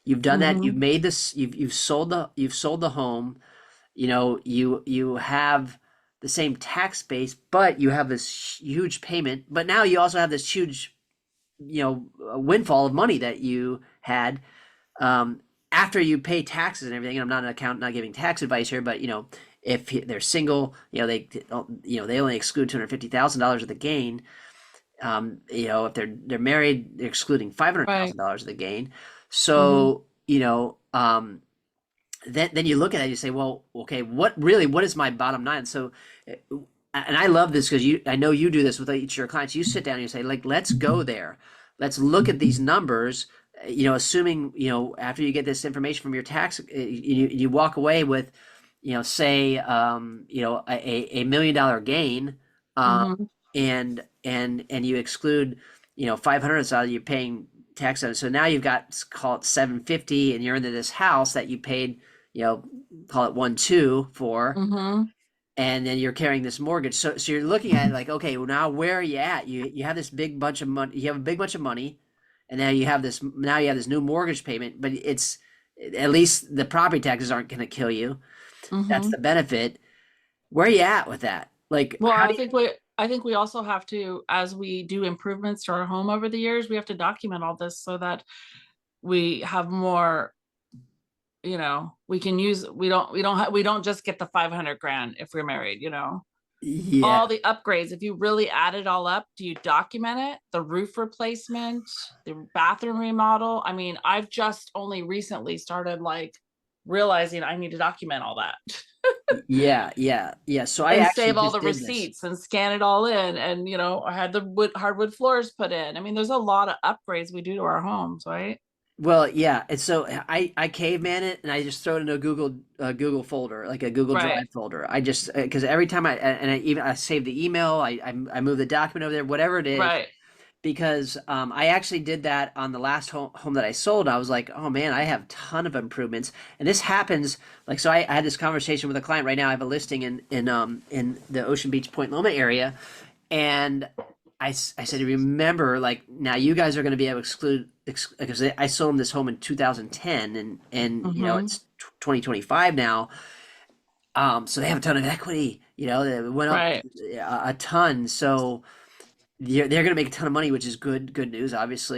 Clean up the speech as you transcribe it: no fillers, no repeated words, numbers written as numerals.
You've done that. You've Mm-hmm. made this. You've sold the home. You have the same tax base, but you have this huge payment. But now you also have this huge, windfall of money that you had, um, after you pay taxes and everything. And I'm not an accountant, not giving tax advice here, but if they're single, they only exclude $250,000 of the gain. If they're married, they're excluding five hundred Right. thousand dollars of the gain. Mm-hmm. So then you look at it and you say, well, okay, what is my bottom line? So, and I love this because I know you do this with each of your clients. You sit down and you say, like, let's go there. Let's look at these numbers. Assuming after you get this information from your tax, you walk away with, say, $1 million gain, um, Mm-hmm. and you exclude, 500, so you're paying tax on it. So now you've got, call it 750, and you're into this house that you paid, you know, call it 1.2 for, Mm-hmm. and then you're carrying this mortgage. So you're looking at it like, okay, well, now where are you at? You have this big bunch of money. You have a big bunch of money, and now you have this new mortgage payment. But it's, at least the property taxes aren't going to kill you. That's Mm-hmm. the benefit. Where are you at with that? Like, Well, how do you? I think we also have to, as we do improvements to our home over the years, we have to document all this so that we have more, we can use, we don't just get the 500 grand if we're married, Yeah, all the upgrades. If you really add it all up, do you document it? The roof replacement, the bathroom remodel. I mean, I've just only recently started like realizing I need to document all that yeah. So I and actually save all just the did this. receipts and scan it all in. And, I had the hardwood floors put in. I mean, there's a lot of upgrades we do to our homes, right? Well, yeah, and so I caveman it, and I just throw it in a Google folder, like a Google Right, Drive folder. I just, because every time I save the email, I move the document over there, whatever it is, right. because I actually did that on the last home that I sold. I was like, oh man, I have a ton of improvements, and this happens, like, so I had this conversation with a client right now. I have a listing in the Ocean Beach, Point Loma area, and I said, remember, like, now you guys are going to be able to exclude, because I sold them this home in 2010, and Mm-hmm. it's 2025 now. So they have a ton of equity. They went up Right. a ton. So they're going to make a ton of money, which is good news, obviously.